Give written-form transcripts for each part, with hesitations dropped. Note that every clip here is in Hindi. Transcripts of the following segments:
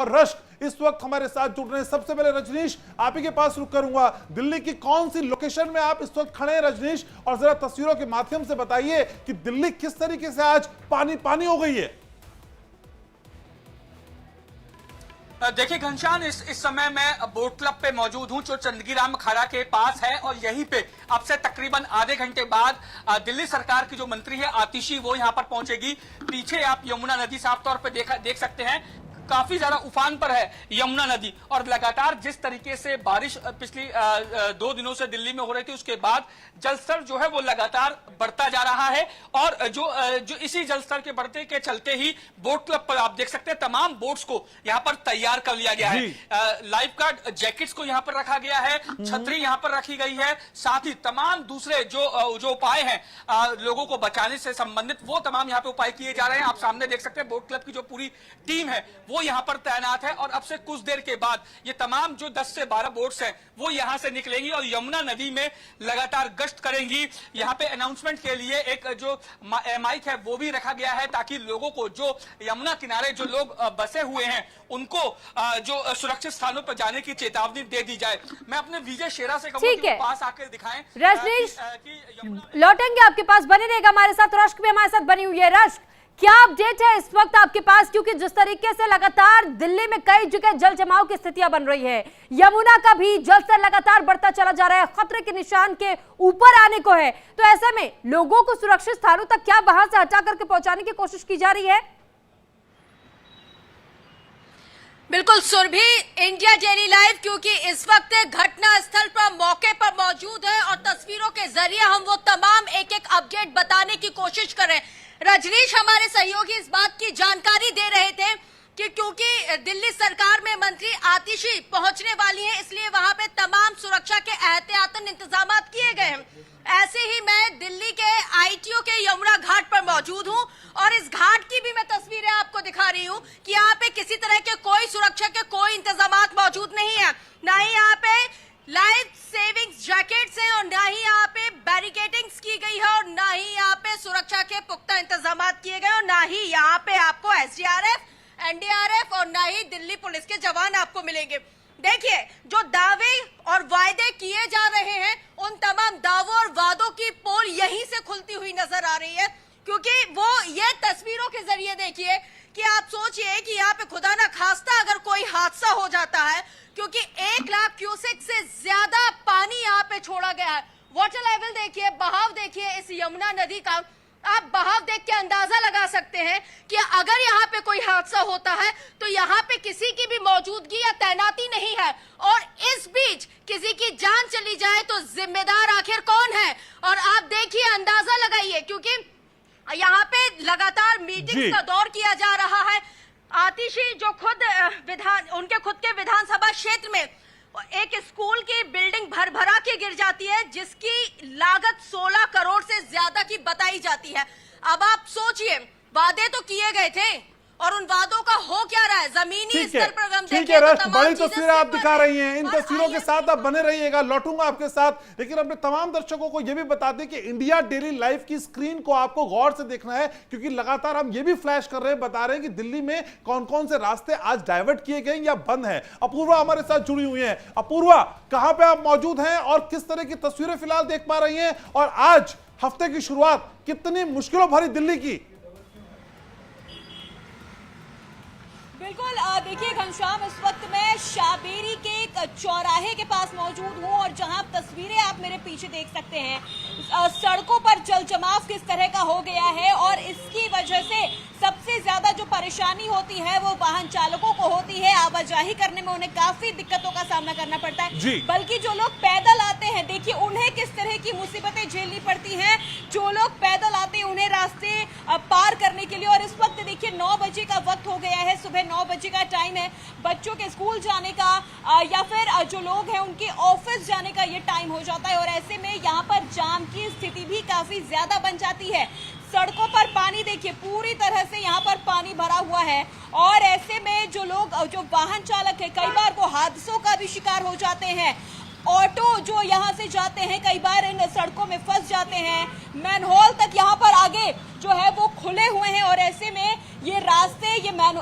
और रश्क इस वक्त हमारे साथ जुड़ रहे हैं। सबसे पहले रजनीश, आप ही के पास रुक करूंगा। दिल्ली की कौन सी लोकेशन में आप इस वक्त खड़े हैं रजनीश, और जरा तस्वीरों के माध्यम से बताइए कि दिल्ली किस तरीके से आज पानी पानी हो गई है। देखिए घनश्याम, इस समय मैं बोट क्लब पे मौजूद हूं जो चंदगीराम अखाड़ा के पास है, और यहीं पे अब से तकरीबन आधे घंटे बाद दिल्ली सरकार की जो मंत्री है आतिशी, वो यहां पर पहुंचेगी। पीछे आप यमुना नदी साफ तौर पे देख सकते हैं, काफी ज्यादा उफान पर है यमुना नदी, और लगातार जिस तरीके से बारिश पिछली 2 दिनों से दिल्ली में हो रही थी, उसके बाद जल स्तर जो है वो लगातार बढ़ता जा रहा है। और जो इसी जल स्तर के बढ़ते के चलते ही बोट क्लब पर आप देख सकते हैं तमाम बोट्स को यहाँ पर तैयार कर लिया गया है। लाइफ गार्ड जैकेट्स को यहाँ पर रखा गया है, छतरी यहाँ पर रखी गई है, साथ ही तमाम दूसरे जो उपाय हैं लोगों को बचाने से संबंधित, वो तमाम यहाँ पे उपाय किए जा रहे हैं। आप सामने देख सकते हैं बोट क्लब की जो पूरी टीम है वो यहां पर तैनात है, और अब से कुछ देर के बाद ये तमाम जो 10 से 12 बोट्स हैं वो यहां से निकलेंगी और यमुना नदी में लगातार गश्त करेंगी। यहां पे अनाउंसमेंट के लिए एक जो माइक है वो भी रखा गया है, ताकि लोगों को जो यमुना किनारे जो लोग बसे हुए हैं उनको जो सुरक्षित स्थानों पर जाने की चेतावनी दे दी जाए। मैं अपने विजय शेरा से कहूंगा कि पास आकर दिखाएं। रजनीश, लौटेंगे आपके पास, बने रहेगा हमारे साथ। रश्क भी हमारे साथ बनी हुई है। रश्क, क्या अपडेट है इस वक्त आपके पास, क्योंकि जिस तरीके से लगातार दिल्ली में कई जगह जल जमाव की स्थितियां बन रही है, यमुना का भी जलस्तर लगातार बढ़ता चला जा रहा है, खतरे के निशान के ऊपर आने को है, तो ऐसे में लोगों को सुरक्षित स्थानों तक क्या वहां से हटा करके पहुंचाने की कोशिश की जा रही है? बिल्कुल सुरभि, इंडिया डेली लाइव क्योंकि इस वक्त घटना स्थल पर मौके पर मौजूद है और तस्वीरों के जरिए हम वो तमाम एक एक अपडेट बताने की कोशिश कर रहे हैं। रजनीश, हमारे सहयोगी इस बात की जानकारी दे रहे थे कि क्योंकि दिल्ली सरकार में मंत्री आतिशी पहुंचने वाली हैं, इसलिए वहां पे तमाम सुरक्षा के एहतियातन इंतजाम किए गए हैं। ऐसे ही मैं दिल्ली के आईटीओ के यमुना घाट पर मौजूद हूं, और इस घाट की भी मैं तस्वीरें आपको दिखा रही हूं कि यहाँ पे किसी तरह के कोई सुरक्षा के कोई इंतजाम मौजूद नहीं है। ना ही यहाँ पे लाइफ सेविंग जैकेट्स हैं, और ना ही यहाँ पे बैरिकेडिंग्स की गई है, और ना ही यहाँ पे सुरक्षा के पुख्ता इंतजाम किए गए, और ना ही यहाँ पे आपको एसडीआरएफ, एनडीआरएफ और ना ही दिल्ली पुलिस के जवान आपको मिलेंगे। देखिए, जो दावे और वायदे किए जा रहे हैं, उन तमाम दावों और वादों की पोल यहीं से खुलती हुई नजर आ रही है, क्योंकि वो ये तस्वीरों के जरिए देखिए कि आप सोचिए कि यहाँ पे खुदा ना खास्ता अगर कोई हादसा हो जाता है, क्योंकि 1 लाख क्यूसेक से ज्यादा पानी यहाँ पे छोड़ा गया है। वाटर लेवल देखिए, बहाव देखिए इस यमुना नदी का, आप बहाव देख के अंदाजा लगा सकते हैं कि अगर यहाँ पे कोई हादसा होता है तो यहाँ पे किसी की भी मौजूदगी या तैनाती नहीं है, और इस बीच किसी की जान चली जाए तो जिम्मेदार आखिर कौन है? और आप देखिए, अंदाजा लगाइए, क्योंकि यहाँ पे लगातार मीटिंग का दौर किया जा रहा है। आतिशी जो खुद उनके खुद के विधानसभा क्षेत्र में एक स्कूल की बिल्डिंग भरभरा के गिर जाती है, जिसकी लागत 16 करोड़ से ज्यादा की बताई जाती है। अब आप सोचिए, वादे तो किए गए थे और उन वादों का हो क्या रहा है जमीनी स्तर पर हम देखें तो बड़ी तस्वीरें आप दिखा रही हैं। इन तस्वीरों के साथ आप बने रहिएगा, लौटूंगा आपके साथ। लेकिन अपने तमाम दर्शकों को यह भी बता दें कि इंडिया डेली लाइव की स्क्रीन को आपको गौर से देखना है, क्योंकि लगातार हम ये भी फ्लैश कर रहे हैं, बता रहे हैं कि दिल्ली में कौन कौन से रास्ते आज डाइवर्ट किए गए या बंद है। अपूर्वा हमारे साथ जुड़ी हुई है। अपूर्वा, कहां पे आप मौजूद हैं और किस तरह की तस्वीरें फिलहाल देख पा रही हैं, और आज हफ्ते की शुरुआत कितनी मुश्किलों भरी दिल्ली की? बिल्कुल, देखिए घनश्याम, इस वक्त मैं शाबेरी के एक चौराहे के पास मौजूद हूं, और जहां तस्वीरें आप मेरे पीछे देख सकते हैं, सड़कों पर जल जमाव किस तरह का हो गया है, और इसकी वजह से सबसे ज्यादा जो परेशानी होती है वो वाहन चालकों को होती है। आवाजाही करने में उन्हें काफी दिक्कतों का सामना करना पड़ता है, बल्कि जो लोग पैदल आते हैं, देखिए उन्हें किस तरह की मुसीबतें झेलनी पड़ती हैं। जो लोग पैदल आते हैं उन्हें रास्ते पार करने के लिए, और इस वक्त देखिए 9 बजे का वक्त हो गया है, सुबह 9 बजे का टाइम है बच्चों के स्कूल जाने का, या फिर जो लोग हैं उनके ऑफिस जाने का ये टाइम हो जाता है, और ऐसे में यहाँ पर जाम की स्थिति भी काफी ज्यादा बन जाती है। सड़कों पर पानी देखिए, पूरी तरह से यहाँ पर पानी भरा हुआ है, और ऐसे में जो वाहन चालक है, कई बार वो हादसों का भी शिकार हो जाते हैं। ऑटो जो यहाँ से जाते हैं कई बार इन सड़कों में फंस जाते हैं, मैनहोल तक यहाँ पर आगे जो है वो खुले हुए हैं, और ऐसे में ये रास्ते,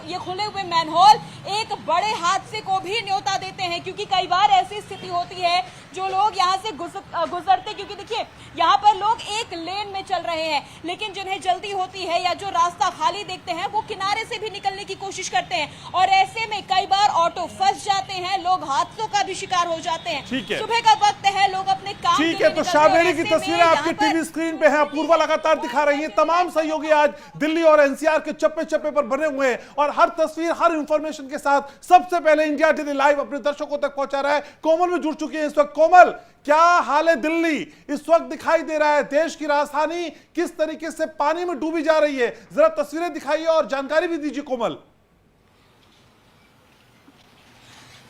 ये खुले हुए मैनहोल एक बड़े हादसे को भी न्योता देते हैं, क्योंकि कई बार ऐसी स्थिति होती है जो लोग यहाँ से गुजरते, क्योंकि देखिए यहाँ पर लोग एक लेन में चल रहे हैं, लेकिन जिन्हें जल्दी होती है या जो रास्ता खाली देखते हैं वो किनारे से भी निकलने की कोशिश करते हैं, और ऐसे में कई बार ऑटो फंस जाते हैं, लोग हादसों का भी शिकार हो जाते हैं। ठीक है, सुबह का वक्त है, लोग अपने काम ठीक है। तो शाबेरी की तस्वीरें आपकी टीवी स्क्रीन पे हैं, अपूर्वा लगातार दिखा रही है। तमाम सहयोगी आज दिल्ली और एनसीआर के चप्पे चप्पे पर बने हुए हैं और हर तस्वीर, हर इंफॉर्मेशन के साथ सबसे पहले इंडिया डेली लाइव अपने दर्शकों तक पहुंचा रहा है। कोमल में जुड़ चुकी है इस वक्त। कोमल, क्या हाल है दिल्ली इस वक्त? दिखाई दे रहा है देश की राजधानी किस तरीके से पानी में डूबी जा रही है, जरा तस्वीरें दिखाइए और जानकारी भी दीजिए कोमल।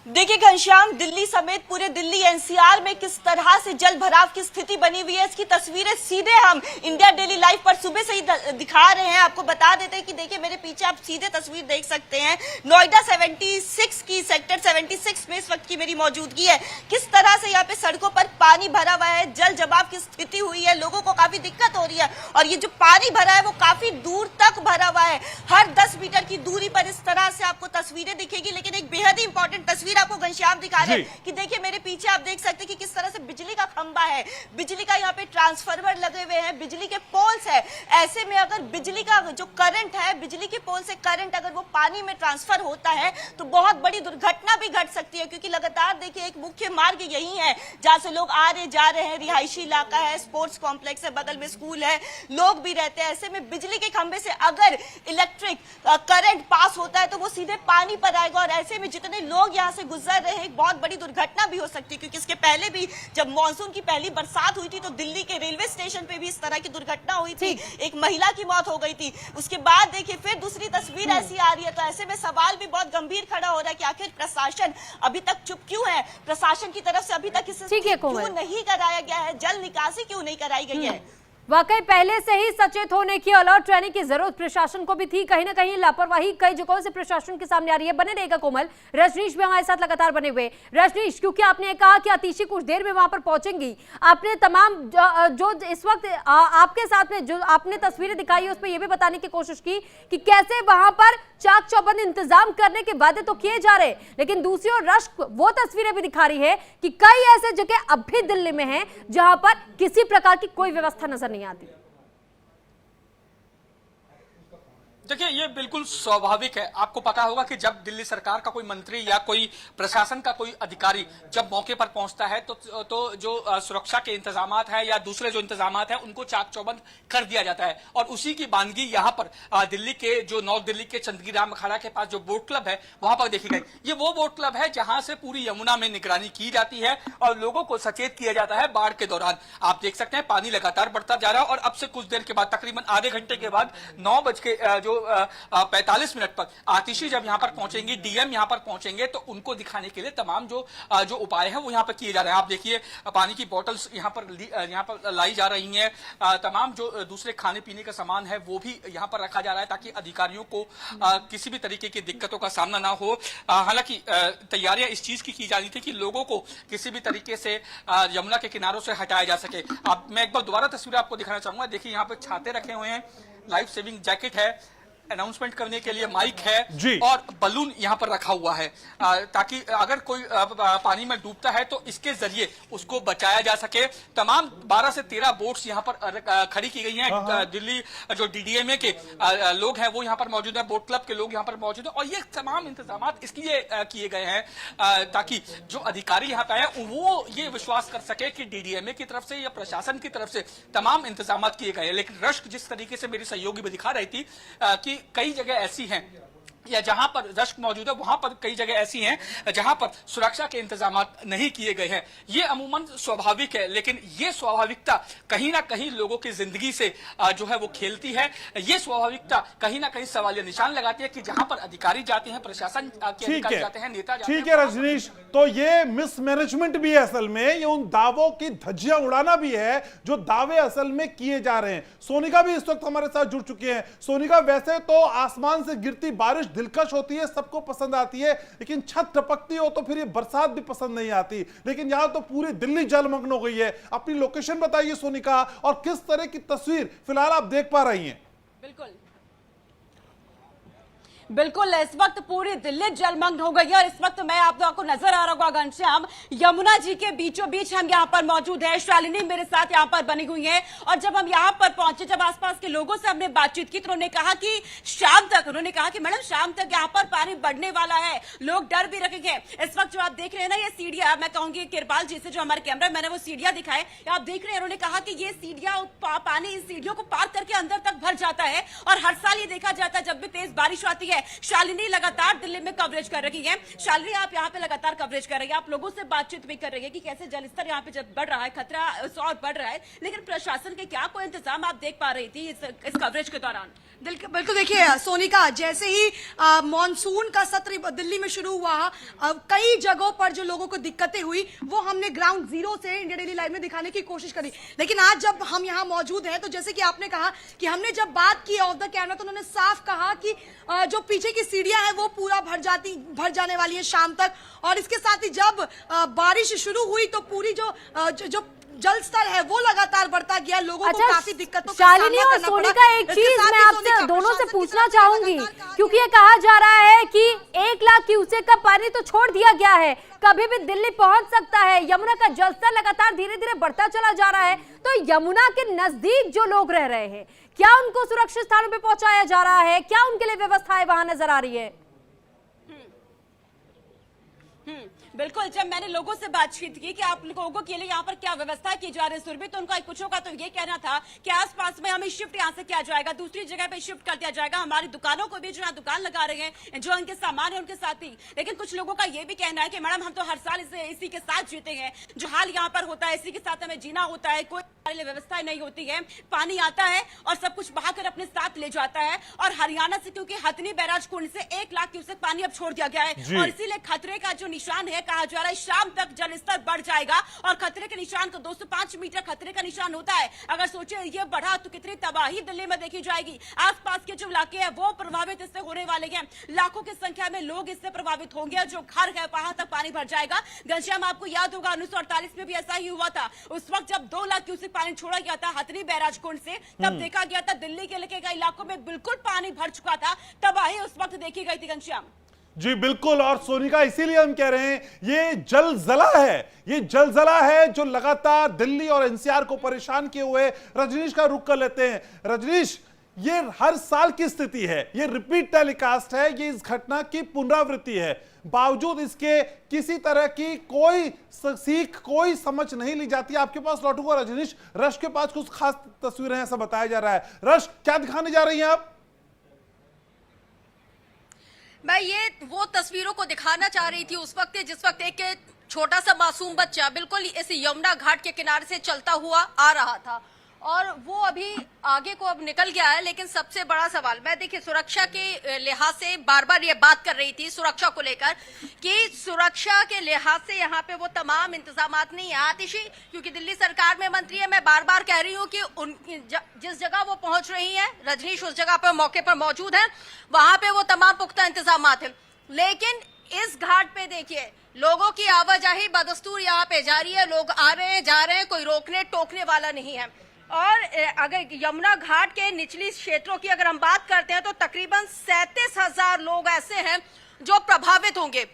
देखिए घनश्याम, दिल्ली समेत पूरे दिल्ली एनसीआर में किस तरह से जल भराव की स्थिति बनी हुई है, इसकी तस्वीरें सीधे हम इंडिया डेली लाइव पर सुबह से ही दिखा रहे हैं। आपको बता देते हैं कि देखिए मेरे पीछे आप सीधे तस्वीर देख सकते हैं, नोएडा 76 की सेक्टर 76 में इस वक्त की मेरी मौजूदगी है। किस तरह से यहाँ पे सड़कों पर पानी भरा हुआ है, जल जमाव की स्थिति हुई है, लोगों को काफी दिक्कत हो रही है, और ये जो पानी भरा है वो काफी दूर तक भरा हुआ है। हर 10 मीटर की दूरी पर इस तरह से आपको तस्वीरें दिखेगी। लेकिन एक बेहद ही इंपॉर्टेंट तस्वीर आपको घनश्याम दिखा रहे हैं कि देखिए मेरे पीछे आप देख सकते हैं कि किस तरह से बिजली का खंबा है, बिजली का यहाँ पे ट्रांसफार्मर लगे हुए हैं, बिजली के पोल्स है। ऐसे में अगर बिजली का जो करंट है, बिजली के पोल से करंट अगर वो पानी में ट्रांसफर होता है तो बहुत बड़ी दुर्घटना भी घट सकती है, क्योंकि लगातार देखिए एक मुख्य मार्ग यही है जहां से लोग आ रहे जा रहे हैं, रिहायशी इलाका है, स्पोर्ट्स कॉम्प्लेक्स है, बगल में स्कूल है, लोग भी रहते हैं। ऐसे में बिजली के खंबे से अगर इलेक्ट्रिक करंट पास होता है तो वो सीधे पानी पर आएगा, और ऐसे में जितने लोग यहाँ से गुजर रहे हैं एक बहुत बड़ी दुर्घटना भी हो सकती है, क्योंकि इसके पहले भी जब मॉनसून की पहली बरसात हुई थी तो दिल्ली के रेलवे स्टेशन पे भी इस तरह की दुर्घटना हुई थी, एक महिला की मौत हो गई थी। उसके बाद देखिए फिर दूसरी तस्वीर ऐसी आ रही है, तो ऐसे में सवाल भी बहुत गंभीर खड़ा हो रहा है कि आखिर प्रशासन अभी तक चुप क्यों है, प्रशासन की तरफ से अभी तक इसे क्यों नहीं कराया गया है, जल निकासी क्यों नहीं कराई गई है। वाकई पहले से ही सचेत होने की, अलर्ट रहने की जरूरत प्रशासन को भी थी। कहीं ना कहीं लापरवाही कई जगहों से प्रशासन के सामने आ रही है। बने रहेगा कोमल, रजनीश भी हमारे साथ लगातार बने हुए। रजनीश, क्योंकि आपने कहा कि आतिशी कुछ देर में वहां पर पहुंचेंगी, आपने तमाम जो इस वक्त आपके साथ में जो आपने तस्वीरें दिखाई है उस पर यह भी बताने की कोशिश की कि कैसे वहां पर चाक चौबंद इंतजाम करने के वादे तो किए जा रहे, लेकिन दूसरी ओर रश्क वो तस्वीरें भी दिखा रही है कि कई ऐसे जगह अब भी दिल्ली में हैं जहां पर किसी प्रकार की कोई व्यवस्था नजर नहीं आती। देखिए ये बिल्कुल स्वाभाविक है। आपको पता होगा कि जब दिल्ली सरकार का कोई मंत्री या कोई प्रशासन का कोई अधिकारी जब मौके पर पहुंचता है तो जो सुरक्षा के इंतजामात हैं या दूसरे जो इंतजामात हैं उनको चाक चौबंद कर दिया जाता है। और उसी की बानगी यहाँ पर दिल्ली के जो नॉर्थ दिल्ली के चंदगी राम अखाड़ा के पास जो बोट क्लब है वहां पर देखी गई। ये वो बोट क्लब है जहां से पूरी यमुना में निगरानी की जाती है और लोगों को सचेत किया जाता है बाढ़ के दौरान। आप देख सकते हैं पानी लगातार बढ़ता जा रहा है और अब से कुछ देर के बाद, तकरीबन आधे घंटे के बाद 9:45 पर आतिशी जब यहां पर पहुंचेंगी, डीएम यहां पर पहुंचेंगे तो उनको दिखाने के लिए तमाम जो उपाय है वो यहां पर किए जा रहे हैं। आप देखिए पानी की बोतल्स यहां पर लाई जा रही हैं, तमाम जो दूसरे खाने पीने का सामान है वो भी यहां पर रखा जा रहा है ताकि अधिकारियों को किसी भी तरीके की दिक्कतों का सामना ना हो। हालांकि तैयारियां इस चीज की जा रही थी कि लोगों को किसी भी तरीके से यमुना के किनारों से हटाया जा सके। मैं एक बार दोबारा तस्वीर आपको दिखाना चाहूंगा। देखिए यहाँ पे छाते रखे हुए हैं, लाइफ सेविंग जैकेट है, अनाउंसमेंट करने के लिए माइक है और बलून यहां पर रखा हुआ है ताकि अगर कोई पानी में डूबता है तो इसके जरिए उसको बचाया जा सके। तमाम 12 से 13 बोट्स यहां पर खड़ी की गई हैं। दिल्ली जो डीडीएमए के लोग हैं वो यहां पर मौजूद है, बोट क्लब के लोग यहां पर मौजूद है और ये तमाम इंतजाम इसलिए किए गए हैं ताकि जो अधिकारी यहां पे आए वो ये विश्वास कर सके कि डीडीएमए की तरफ से या प्रशासन की तरफ से तमाम इंतजाम किए गए हैं। लेकिन रश्क जिस तरीके से मेरी सहयोगी भी दिखा रही थी कि कई जगह ऐसी हैं या जहां पर रश्क मौजूद है वहां पर कई जगह ऐसी हैं जहां पर सुरक्षा के इंतजाम नहीं किए गए हैं। ये अमूमन स्वाभाविक है, लेकिन ये स्वाभाविकता कहीं ना कहीं लोगों की जिंदगी से जो है वो खेलती है। ये स्वाभाविकता कहीं ना कहीं सवालिया निशान लगाती है कि जहां पर अधिकारी जाते हैं, प्रशासन के अधिकारी जाते हैं, नेता जाते हैं। ठीक है रजनीश, तो ये मिसमैनेजमेंट भी है असल में, ये उन दावों की धज्जियां उड़ाना भी है जो दावे असल में किए जा रहे हैं। सोनिका भी इस वक्त हमारे साथ जुड़ चुके हैं। सोनिका, वैसे तो आसमान से गिरती बारिश दिलकश होती है, सबको पसंद आती है, लेकिन छत टपकती हो तो फिर ये बरसात भी पसंद नहीं आती। लेकिन यहां तो पूरी दिल्ली जलमग्न हो गई है। अपनी लोकेशन बताइए सोनिका, और किस तरह की तस्वीर फिलहाल आप देख पा रही हैं? बिल्कुल बिल्कुल, इस वक्त पूरी दिल्ली जलमग्न हो गई है और इस वक्त मैं आपको नजर आ रहा होगा घनश्याम, यमुना जी के बीचों बीच हम यहाँ पर मौजूद है। शालिनी मेरे साथ यहाँ पर बनी हुई है और जब हम यहाँ पर पहुंचे, जब आसपास के लोगों से हमने बातचीत की तो उन्होंने कहा कि उन्होंने कहा कि मैडम शाम तक यहाँ पर पानी बढ़ने वाला है, लोग डर भी रखेंगे। इस वक्त जो आप देख रहे हैं ना, ये सीढ़ियां, मैं कहूंगी किरपाल जी से जो हमारे कैमरा मैंने वो सीढ़ियां दिखाए, आप देख रहे हैं, उन्होंने कहा कि ये सीढ़ियां पानी इन सीढ़ियों को पार करके अंदर तक भर जाता है और हर साल ये देखा जाता है जब भी तेज बारिश आती है। शालिनी लगातार दिल्ली में कवरेज कर रही है। शालिनी, आप यहाँ पे लगातार कवरेज कर रही है, आप लोगों से बातचीत भी कर रही है कि कैसे जलस्तर यहाँ पे जब बढ़ रहा है, खतरा और बढ़ रहा है, लेकिन प्रशासन के क्या कोई इंतजाम आप देख पा रही थी इस कवरेज के दौरान? बिल्कुल, देखिए सोनिका, जैसे ही मॉनसून का सत्र दिल्ली में शुरू हुआ, कई जगहों पर जो लोगों को दिक्कतें हुई वो हमने ग्राउंड जीरो से इंडिया डेली लाइव में दिखाने की कोशिश करी। लेकिन आज जब हम यहाँ मौजूद हैं तो जैसे कि आपने कहा कि हमने जब बात की ऑफ द कैमरा तो उन्होंने साफ कहा कि जो पीछे की सीढ़ियां हैं वो पूरा भर जाने वाली है शाम तक। और इसके साथ ही जब बारिश शुरू हुई तो पूरी जो जल स्तर है वो लगातार बढ़ता गया, लोगों को काफी दिक्कतों का सामना शालिनी और करना सोनिका, पड़ा। एक चीज मैं आपसे दोनों से पूछना चाहूंगी, क्योंकि ये कहा जा रहा है कि 1 लाख क्यूसेक का पानी तो छोड़ दिया गया है, कभी भी दिल्ली पहुंच सकता है, यमुना का जलस्तर लगातार धीरे धीरे बढ़ता चला जा रहा है, तो यमुना के नजदीक जो लोग रह रहे हैं, क्या उनको सुरक्षित स्थानों पे पहुंचाया जा रहा है? क्या उनके लिए व्यवस्थाएं वहां नजर आ रही है? बिल्कुल, जब मैंने लोगों से बातचीत की कि आप लोगों के लिए यहाँ पर क्या व्यवस्था की जा रही है सुरभि, तो उनका कुछ का तो ये कहना था कि आसपास में हमें शिफ्ट यहाँ से किया जाएगा, दूसरी जगह पे शिफ्ट कर दिया जाएगा, हमारी दुकानों को भी जो यहाँ दुकान लगा रहे हैं, जो उनके सामान है उनके साथ ही। लेकिन कुछ लोगों का ये भी कहना है कि मैडम हम तो हर साल इसी के साथ जीते हैं, जो हाल यहाँ पर होता है इसी के साथ हमें जीना होता है, कोई हमारे लिए व्यवस्था नहीं होती है, पानी आता है और सब कुछ बहाकर अपने साथ ले जाता है। और हरियाणा से क्योंकि हथनी बैराज कुंड से 1 लाख क्यूसेक पानी अब छोड़ दिया गया है और इसीलिए खतरे का जो निशान है, कहा जा रहा है शाम तक जल स्तर बढ़ जाएगा और खतरे के निशान को 205 मीटर खतरे का निशान होता है। अगर सोचे ये बढ़ा तो कितनी तबाही दिल्ली में देखी जाएगी। आसपास के जो इलाके हैं वो प्रभावित इससे होने वाले हैं, लाखों की संख्या में लोग इससे प्रभावित होंगे, जो घर है वहां तक पानी भर जाएगा। घनश्याम, आपको याद होगा 1948 में भी ऐसा ही हुआ था, उस वक्त जब 2 लाख क्यूसेक पानी छोड़ा गया था हथनी बैराज कुंड से, तब देखा गया था दिल्ली के कई इलाकों में बिल्कुल पानी भर चुका था, तबाही उस वक्त देखी गई थी। घनश्याम जी बिल्कुल, और सोनिका इसीलिए हम कह रहे हैं ये जलजला है, ये जलजला है जो लगातार दिल्ली और एनसीआर को परेशान किए हुए। रजनीश का रुख कर लेते हैं। रजनीश, ये हर साल की स्थिति है, ये रिपीट टेलीकास्ट है, ये इस घटना की पुनरावृत्ति है, बावजूद इसके किसी तरह की कोई सीख, कोई समझ नहीं ली जाती। आपके पास लौटूंगा रजनीश, रश के पास कुछ खास तस्वीरें ऐसा बताया जा रहा है। रश, क्या दिखाने जा रही हैं आप? मैं ये वो तस्वीरों को दिखाना चाह रही थी उस वक्त, जिस वक्त एक छोटा सा मासूम बच्चा बिल्कुल इस यमुना घाट के किनारे से चलता हुआ आ रहा था और वो अभी आगे को अब निकल गया है। लेकिन सबसे बड़ा सवाल, मैं देखिए सुरक्षा के लिहाज से बार बार ये बात कर रही थी सुरक्षा को लेकर कि सुरक्षा के लिहाज से यहाँ पे वो तमाम इंतजामात नहीं है आतिशी, क्योंकि दिल्ली सरकार में मंत्री है। मैं बार बार कह रही हूँ कि जिस जगह वो पहुंच रही है, रजनीश उस जगह पर मौके पर मौजूद है, वहां पे वो तमाम पुख्ता इंतजामात है। लेकिन इस घाट पे देखिए लोगों की आवाजाही बदस्तूर यहाँ पे जारी है, लोग आ रहे हैं जा रहे हैं, कोई रोकने टोकने वाला नहीं है। और अगर यमुना घाट के निचली क्षेत्रों की अगर हम बात करते हैं तो तकरीबन 37,000 लोग ऐसे हैं जो प्रभावित होंगे।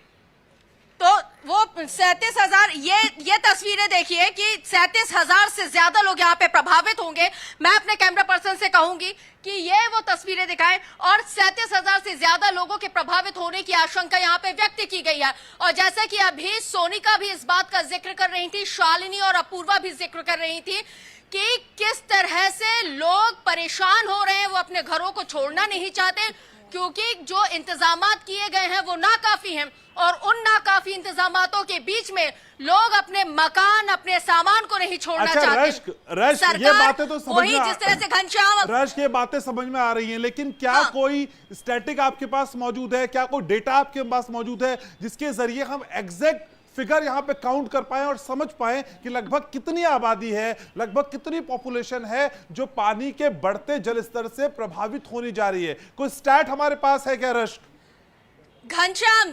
तो वो 37,000, ये तस्वीरें देखिए कि 37,000 से ज्यादा लोग यहाँ पे प्रभावित होंगे। मैं अपने कैमरा पर्सन से कहूंगी कि ये वो तस्वीरें दिखाएं और 37,000 से ज्यादा लोगों के प्रभावित होने की आशंका यहाँ पे व्यक्त की गई है। और जैसा कि अभी सोनिका भी इस बात का जिक्र कर रही थी, शालिनी और अपूर्वा भी जिक्र कर रही थी कि किस तरह से लोग परेशान हो रहे हैं, वो अपने घरों को छोड़ना नहीं चाहते क्योंकि जो इंतजामात किए गए हैं वो नाकाफी हैं और उन नाकाफी इंतजामातों के बीच में लोग अपने मकान, अपने सामान को नहीं छोड़ना चाहते। रश, ये बातें तो समझ में जिस तरह से घनश्याम, रश, ये बातें समझ में आ रही हैं, लेकिन क्या कोई स्टैटिक आपके पास मौजूद है, क्या कोई डेटा आपके पास मौजूद है जिसके जरिए हम एग्जैक्ट फिगर यहां पे काउंट कर पाए और समझ पाए कि लगभग कितनी आबादी है, लगभग कितनी पॉपुलेशन है जो पानी के बढ़ते जल स्तर से प्रभावित होने जा रही है? कोई स्टैट हमारे पास है क्या रश? घनश्याम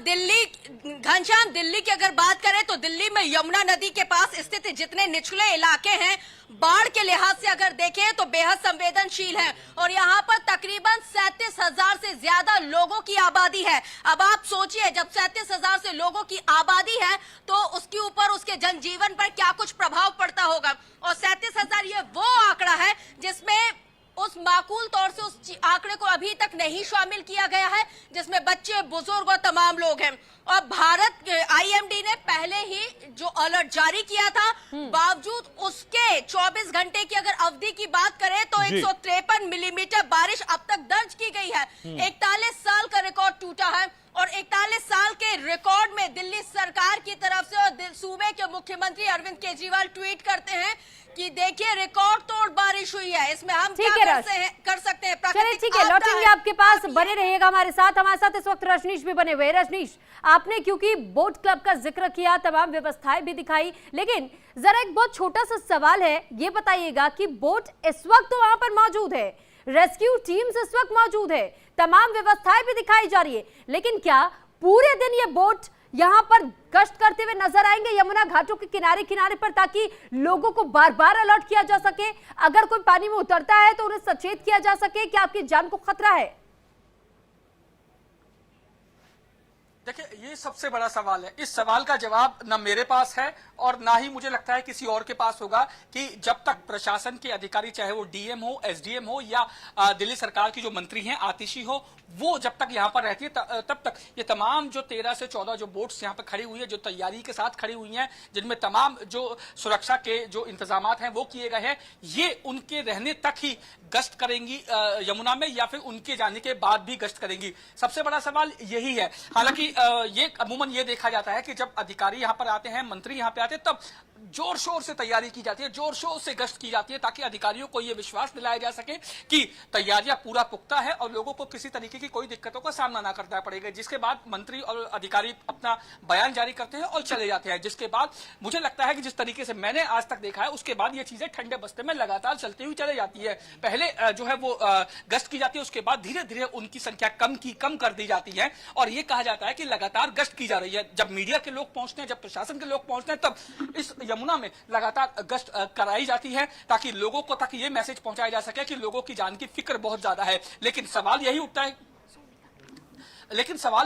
दिल्ली की अगर बात करें तो दिल्ली में यमुना नदी के पास स्थित जितने निचले इलाके हैं बाढ़ के लिहाज से अगर देखें तो बेहद संवेदनशील है और यहाँ पर तकरीबन 37,000 से ज्यादा लोगों की आबादी है। अब आप सोचिए जब 37,000 से लोगों की आबादी है तो उसके ऊपर उसके जनजीवन पर क्या कुछ प्रभाव पड़ता होगा। और 37,000 ये वो आंकड़ा है जिसमें उस माकूल तौर से उस आंकड़े को अभी तक नहीं शामिल किया गया है जिसमें बच्चे, बुजुर्ग और तमाम लोग हैं। और भारत आईएमडी ने पहले ही जो अलर्ट जारी किया था बावजूद उसके 24 घंटे की अगर अवधि की बात करें तो 153 मिलीमीटर बारिश अब तक दर्ज की गई है। 41 साल का रिकॉर्ड टूटा है और 41 साल के रिकॉर्ड में दिल्ली सरकार की तरफ से और सूबे के मुख्यमंत्री अरविंद केजरीवाल ट्वीट करते हैं कि देखिए रिकॉर्ड तोड़ बारिश हुई है, इसमें हम क्या कर सकते हैं। चलिए ठीक है, लौटेंगे आपके पास, बने रहिएगा हमारे साथ इस वक्त रजनीश भी बने हुए हैं। रजनीश, आपने क्योंकि बोट क्लब का जिक्र किया, तमाम व्यवस्थाएं भी दिखाई, लेकिन जरा एक बहुत छोटा सा सवाल है, ये बताइएगा कि बोट इस वक्त वहां पर मौजूद है, रेस्क्यू टीम्स इस वक्त मौजूद है, तमाम व्यवस्थाएं भी दिखाई जा रही है, लेकिन क्या पूरे दिन ये बोट यहां पर गश्त करते हुए नजर आएंगे यमुना घाटों के किनारे किनारे पर, ताकि लोगों को बार बार अलर्ट किया जा सके, अगर कोई पानी में उतरता है तो उन्हें सचेत किया जा सके कि आपकी जान को खतरा है? देखिए, ये सबसे बड़ा सवाल है। इस सवाल का जवाब न मेरे पास है और ना ही मुझे लगता है किसी और के पास होगा कि जब तक प्रशासन के अधिकारी, चाहे वो डीएम हो, एसडीएम हो या दिल्ली सरकार की जो मंत्री हैं आतिशी हो, वो जब तक यहाँ पर रहती है तब तक ये तमाम जो 13 से 14 जो बोट्स यहाँ पर खड़ी हुई है, जो तैयारी के साथ खड़ी हुई हैं, जिनमें तमाम जो सुरक्षा के जो इंतजामात हैं वो किए गए हैं, ये उनके रहने तक ही गश्त करेंगी यमुना में या फिर उनके जाने के बाद भी गश्त करेंगी। सबसे बड़ा सवाल यही है। हालांकि ये अमूमन ये देखा जाता है कि जब अधिकारी यहाँ पर आते हैं, मंत्री यहाँ पे आते हैं, तब जोर शोर से तैयारी की जाती है, जोर शोर से गश्त की जाती है, ताकि अधिकारियों को यह विश्वास दिलाया जा सके कि तैयारियां पूरा पुख्ता है और लोगों को किसी तरीके की कोई दिक्कतों का सामना ना करना पड़ेगा। जिसके बाद मंत्री और अधिकारी अपना बयान जारी करते हैं और चले जाते हैं। जिसके बाद मुझे लगता है कि जिस तरीके से मैंने आज तक देखा है, उसके बाद ये चीजें ठंडे बस्ते में लगातार चलती हुई चली जाती है। पहले जो है वो गश्त की जाती है, उसके बाद धीरे धीरे उनकी संख्या कम कर दी जाती है और ये कहा जाता है कि लगातार गश्त की जा रही है। जब मीडिया के लोग पहुंचते हैं, जब प्रशासन के लोग पहुंचते हैं, तब इस यमुना में लगातार गश्त कराई जाती है ताकि लोगों को ये मैसेज पहुंचाया जा सके कि लोगों की जान की फिक्र बहुत ज्यादा है। लेकिन सवाल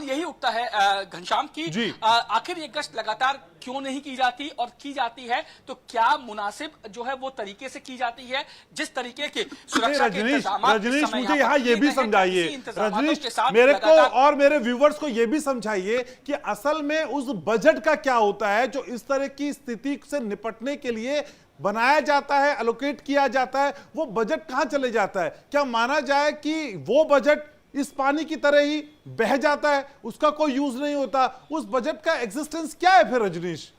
यही उठता है घनश्याम की आखिर ये गश्त लगातार क्यों नहीं की जाती, और की जाती है तो क्या मुनासिब जो है वो तरीके से की जाती है, जिस तरीके के सुरक्षा के इंतजामात। रजनीश, मुझे यहाँ ये भी समझाइए, रजनीश मेरे को और मेरे व्यूवर्स को ये भी समझाइए कि असल में उस बजट का क्या होता है जो इस तरह की स्थिति से निपटने के लिए बनाया जाता है, एलोकेट किया जाता है। वो बजट कहां चले जाता है? क्या माना जाए कि वो बजट इस पानी की तरह ही बह जाता है, उसका कोई यूज नहीं होता? उस बजट का एग्जिस्टेंस क्या है फिर रजनीश?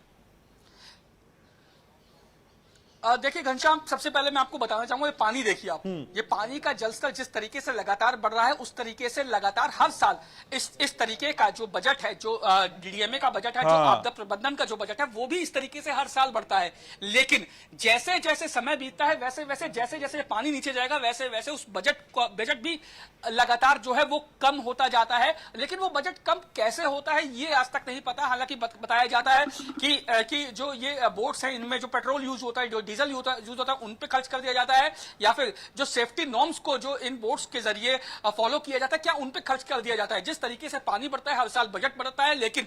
देखिए घनश्याम, सबसे पहले मैं आपको बताना चाहूंगा, ये पानी देखिए आप, ये पानी का जलस्तर जिस तरीके से लगातार बढ़ रहा है, उस तरीके से लगातार हर साल इस तरीके का जो बजट है, जो डीडीएमए का बजट है, जो आपदा प्रबंधन का जो बजट है, वो भी इस तरीके से हर साल बढ़ता है। लेकिन जैसे जैसे समय बीतता है, वैसे वैसे जैसे जैसे पानी नीचे जाएगा, वैसे वैसे उस बजट भी लगातार जो है वो कम होता जाता है। लेकिन वो बजट कम कैसे होता है ये आज तक नहीं पता। हालांकि बताया जाता है कि जो ये बोट्स हैं, इनमें जो पेट्रोल यूज होता है, जो डीजल यूज होता है, उन पे खर्च कर दिया जाता है, या फिर जो सेफ्टी नॉर्म्स को जो इन बोट्स के जरिए फॉलो किया जाता है, क्या उन पे खर्च कर दिया जाता है। जिस तरीके से पानी बढ़ता है, हर साल बजट बढ़ता है, लेकिन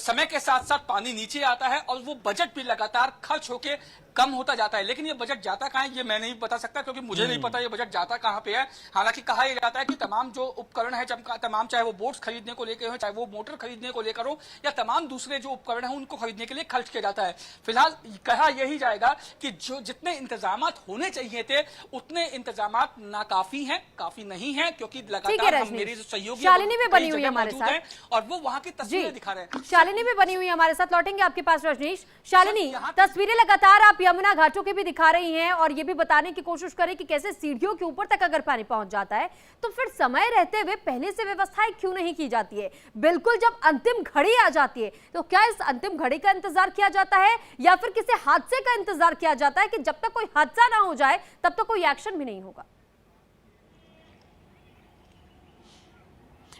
समय के साथ साथ पानी नीचे आता है और वो बजट भी लगातार खर्च होके कम होता जाता है। लेकिन ये बजट जाता कहां है ये मैं नहीं बता सकता, क्योंकि मुझे नहीं पता ये बजट जाता कहां पे है। हालांकि कहा यह जाता है कि तमाम जो उपकरण है, तमाम चाहे वो बोट्स खरीदने को लेकर हो, चाहे वो मोटर खरीदने को लेकर हो, या तमाम दूसरे जो उपकरण है उनको खरीदने के लिए खर्च किया जाता है। फिलहाल कहा यही जाएगा कि जो जितने इंतजामात होने चाहिए थे, उतने इंतजामात नाकाफी हैं, काफी नहीं है, क्योंकि लगातार मेरी सहयोगी शालिनी भी बनी हुई है हमारे साथ और वो वहां की तस्वीरें दिखा रहे हैं। शालिनी भी बनी हुई है हमारे साथ, लौटेंगे आपके पास रजनीश। शालिनी, तस्वीरें लगातार आप यमुना घाटों की भी दिखा रही हैं और ये भी बताने की कोशिश करें कि कैसे सीढ़ियों के ऊपर तक अगर पानी पहुंच जाता है तो फिर समय रहते हुए पहले से व्यवस्थाएं क्यों नहीं की जाती है? बिल्कुल जब अंतिम घड़ी आ जाती है तो क्या इस अंतिम घड़ी का इंतजार किया जाता है या फिर किसी हादसे का इंतजार किया जाता है कि जब तक कोई हादसा ना हो जाए तब तक कोई एक्शन भी नहीं होगा?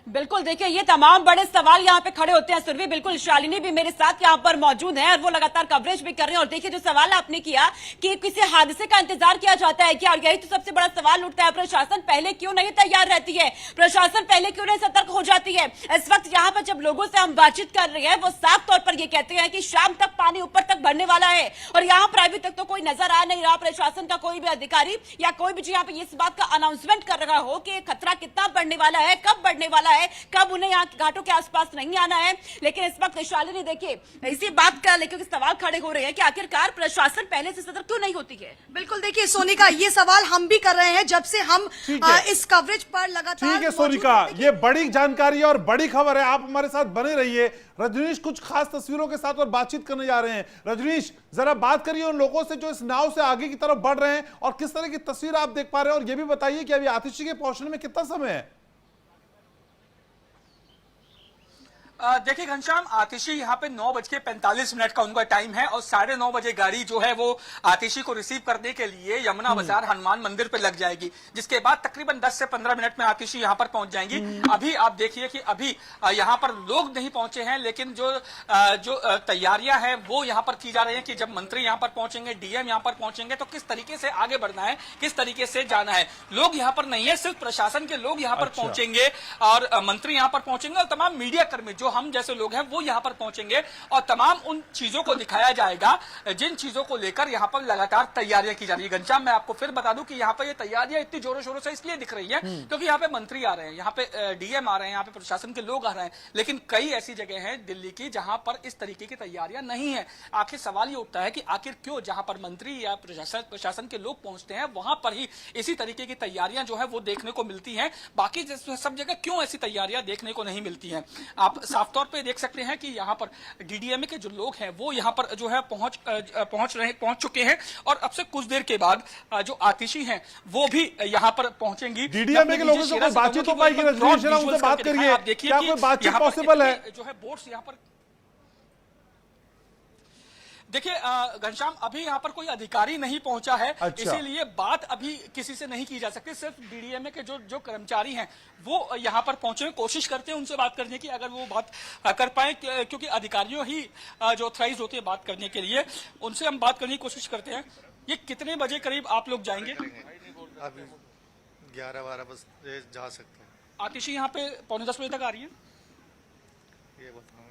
बिल्कुल, देखिए ये तमाम बड़े सवाल यहाँ पे खड़े होते हैं सुरभि। बिल्कुल, शालिनी भी मेरे साथ यहाँ पर मौजूद है और वो लगातार कवरेज भी कर रहे हैं। और देखिए जो सवाल आपने किया कि किसी हादसे का इंतजार किया जाता है क्या, और यही तो सबसे बड़ा सवाल उठता है, प्रशासन पहले क्यों नहीं तैयार रहती है, प्रशासन पहले क्यों नहीं सतर्क हो जाती है। इस वक्त यहाँ पर जब लोगों से हम बातचीत कर रहे हैं वो साफ तौर पर ये कहते हैं कि शाम तक पानी ऊपर तक बढ़ने वाला है, और यहाँ पर अभी तक तो कोई नजर आ नहीं रहा प्रशासन का कोई भी अधिकारी या कोई भी यहाँ पे इस बात का अनाउंसमेंट कर रहा हो कि खतरा कितना बढ़ने वाला है, कब बढ़ने वाला है, कब उन्हें यहाँ घाटों के आसपास नहीं आना है। लेकिन इस वक्त शालिनी देखिए इसी बात का लेकर सवाल खड़े हो रहे हैं कि आखिरकार प्रशासन पहले से सतर्क क्यों नहीं होती है। बिल्कुल, देखिए सोनिका, ये सवाल हम भी कर रहे हैं जब से हम इस कवरेज पर लगातार। ठीक है सोनिका, ये बड़ी जानकारी और बड़ी खबर है, आप हमारे साथ बने रहिए। रजनीश कुछ खास तस्वीरों के साथ और बातचीत करने जा रहे हैं। रजनीश, जरा बात करिए उन लोगों से जो इस नाव से आगे की तरफ बढ़ रहे हैं और किस तरह की तस्वीर आप देख पा रहे हैं, और ये भी बताइए कि अभी आतिशी के पहुंचने में कितना समय है। देखिए घनश्याम, आतिशी यहाँ पे 9:45 का उनका टाइम है और 9:30 बजे गाड़ी जो है वो आतिशी को रिसीव करने के लिए यमुना बाजार हनुमान मंदिर पे लग जाएगी, जिसके बाद तकरीबन 10 से 15 मिनट में आतिशी यहाँ पर पहुंच जाएंगी। अभी आप देखिए कि अभी यहाँ पर लोग नहीं पहुंचे हैं, लेकिन जो तैयारियां हैं वो यहाँ पर की जा रही है कि जब मंत्री यहाँ पर पहुंचेंगे, डीएम यहाँ पर पहुंचेंगे तो किस तरीके से आगे बढ़ना है, किस तरीके से जाना है। लोग यहाँ पर नहीं है, सिर्फ प्रशासन के लोग यहाँ पर पहुंचेंगे और मंत्री यहाँ पर पहुंचेंगे और तमाम मीडिया कर्मी जो हम जैसे लोग हैं वो यहां पर पहुंचेंगे और तमाम उन चीजों को दिखाया जाएगा जिन चीजों को लेकर यहां पर लगातार तैयारियां की जा रही है। घनश्याम, मैं आपको फिर बता दूं कि यहां पर ये तैयारियां इतनी जोरों शोरों से इसलिए दिख रही है क्योंकि यहां पे मंत्री आ रहे हैं, यहां पे डीएम आ रहे हैं, यहां पे प्रशासन के लोग आ रहे हैं, लेकिन कई ऐसी जगह हैं दिल्ली की जहां पर इस तरीके की तैयारियां नहीं है। आखिर सवाल ये उठता है कि आखिर क्यों जहां पर मंत्री या प्रशासन के लोग पहुंचते हैं वहां पर ही इसी तरीके की तैयारियां जो है वो देखने को मिलती हैं, बाकी सब जगह क्यों ऐसी तैयारियां देखने को नहीं मिलती हैं। आप साफ तौर पे देख सकते हैं कि यहाँ पर डीडीएमए के जो लोग हैं वो यहाँ पर जो है पहुंच चुके हैं और अब से कुछ देर के बाद जो आतिशी हैं वो भी यहाँ पर पहुंचेंगी। डीडीएमए के लोगों से कोई बातचीत हो पाएगी? रजनीश, उनसे बात करिए, आप देखिए क्या कोई बातचीत पॉसिबल है? जो है बोट्स यहाँ पर देखिए घनश्याम, अभी यहाँ पर कोई अधिकारी नहीं पहुंचा है, इसीलिए बात अभी किसी से नहीं की जा सकती। सिर्फ डीडीएमए के जो कर्मचारी हैं वो यहाँ पर पहुंचे, कोशिश करते हैं उनसे बात करने की, अगर वो बात कर पाए, क्योंकि अधिकारियों ही जो ऑथराइज होते हैं बात करने के लिए, उनसे हम बात करने की कोशिश करते हैं। ये कितने बजे करीब आप लोग जाएंगे? अभी 11-12 बजे जा सकते हैं। आतिशी यहाँ पे 9:45 बजे तक आ रही है। ये बताऊंगा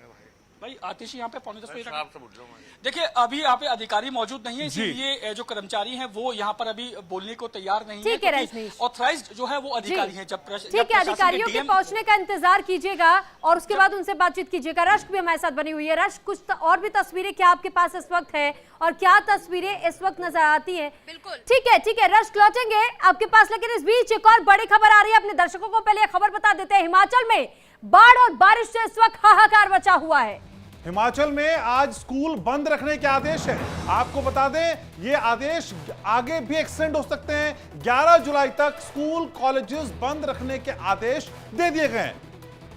भाई, आतिशी यहाँ पे 9:45 बजे तक। देखिए अभी यहाँ पे अधिकारी मौजूद नहीं है, इसीलिए जो कर्मचारी हैं वो यहाँ पर अभी बोलने को तैयार नहीं है। ठीक है रजनीश, ऑथराइज्ड जो है वो अधिकारी हैं। ठीक है, अधिकारियों के पहुंचने का इंतजार कीजिएगा और उसके बाद उनसे बातचीत कीजिएगा। रश्क भी हमारे साथ बनी हुई है। रश्क, कुछ और भी तस्वीरें क्या आपके पास इस वक्त है और क्या तस्वीरें इस वक्त नजर आती है? बिल्कुल ठीक है रश्क, लौटेंगे आपके पास, लेकिन इस बीच एक और बड़ी खबर आ रही है। अपने दर्शकों को पहले खबर बता देते हैं। हिमाचल में बाढ़ और बारिश से इस वक्त हाहाकार मचा हुआ है। हिमाचल में आज स्कूल बंद रखने के आदेश हैं। आपको बता दें ये आदेश आगे भी एक्सटेंड हो सकते हैं। 11 जुलाई तक स्कूल कॉलेजेस बंद रखने के आदेश दे दिए गए हैं।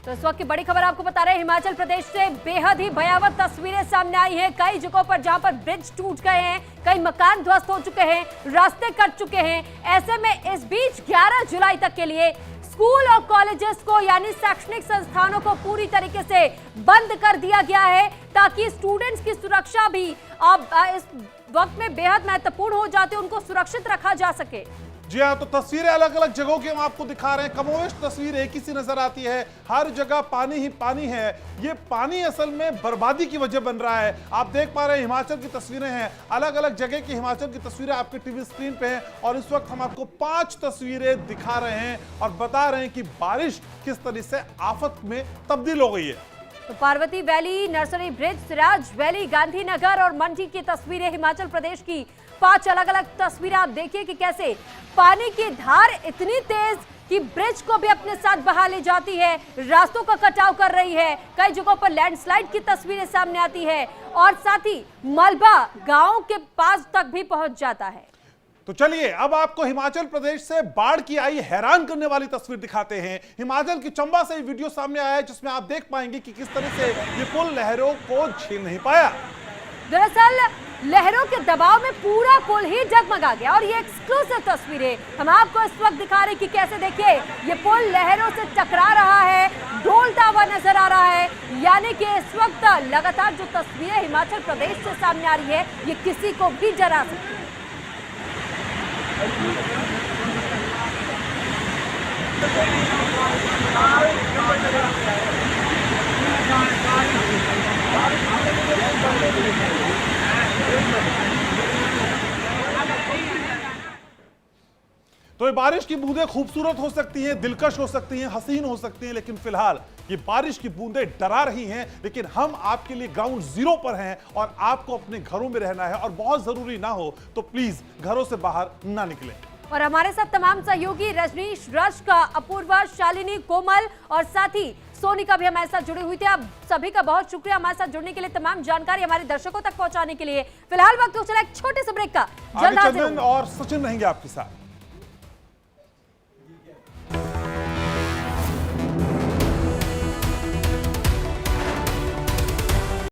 तो इस वक्त की बड़ी खबर आपको बता रहे हैं, हिमाचल प्रदेश से बेहद ही भयावह तस्वीरें सामने आई हैं। कई जगहों पर जहां पर ब्रिज टूट गए हैं, कई मकान ध्वस्त हो चुके हैं, रास्ते कट चुके हैं। ऐसे में इस बीच 11 जुलाई तक के लिए स्कूल और कॉलेजेस को यानी शैक्षणिक संस्थानों को पूरी तरीके से बंद कर दिया गया है, ताकि स्टूडेंट्स की सुरक्षा भी अब इस वक्त में बेहद महत्वपूर्ण हो जाती है, उनको सुरक्षित रखा जा सके। जी हाँ, तो तस्वीरें अलग अलग जगहों की हम आपको दिखा रहे हैं। कमोवेश तस्वीर एक ही सी नजर आती है, हर जगह पानी ही पानी है। ये पानी असल में बर्बादी की वजह बन रहा है। आप देख पा रहे हैं हिमाचल की तस्वीरें हैं, अलग अलग जगह की हिमाचल की तस्वीरें आपके टीवी स्क्रीन पे हैं और इस वक्त हम आपको 5 तस्वीरें दिखा रहे हैं और बता रहे हैं कि बारिश किस तरह से आफत में तब्दील हो गई है। तो Parvati valley, nursery bridge, Siraj valley, Gandhinagar और मंडी की तस्वीरें हिमाचल प्रदेश की 5 अलग अलग तस्वीरें आप देखिए कि कैसे पानी की धार इतनी तेज कि ब्रिज को भी अपने साथ बहा ले जाती है, रास्तों का कटाव कर रही है। कई जगहों पर लैंडस्लाइड की तस्वीरें सामने आती है और साथ ही मलबा गांव के पास तक भी पहुंच जाता है। तो चलिए अब आपको हिमाचल प्रदेश से बाढ़ की आई हैरान करने वाली तस्वीर दिखाते हैं। हिमाचल की चंबा से वीडियो सामने आया है जिसमें आप देख पाएंगे कि किस तरह से ये पुल लहरों को झेल नहीं पाया। दरअसल लहरों के दबाव में पूरा पुल ही जगमगा गया। और ये एक्सक्लूसिव तस्वीरें हम आपको इस वक्त दिखा रहे हैं कि कैसे देखिए ये पुल लहरों से टकरा रहा है, डोलता हुआ नजर आ रहा है। यानी कि इस वक्त लगातार जो तस्वीरें हिमाचल प्रदेश से सामने आ रही है ये किसी को भी डरा सकती है। तो ये बारिश की बूंदें खूबसूरत हो सकती हैं, दिलकश हो सकती हैं, हसीन हो सकती हैं, लेकिन फिलहाल ये बारिश की बूंदें डरा रही हैं। लेकिन हम आपके लिए ग्राउंड जीरो पर हैं और आपको अपने घरों में रहना है और बहुत जरूरी ना हो तो प्लीज घरों से बाहर ना निकलें। और हमारे साथ तमाम सहयोगी रजनीश, रश्क, अपूर्वा, शालिनी, कोमल और साथ ही सोनिका भी हमारे साथ जुड़ी हुई थी। आप सभी का बहुत शुक्रिया हमारे साथ जुड़ने के लिए, तमाम जानकारी हमारे दर्शकों तक पहुंचाने के लिए। फिलहाल वक्त हो चला एक छोटे से ब्रेक का। जल्द हाजिर चंदन और सचिन रहेंगे आपके साथ।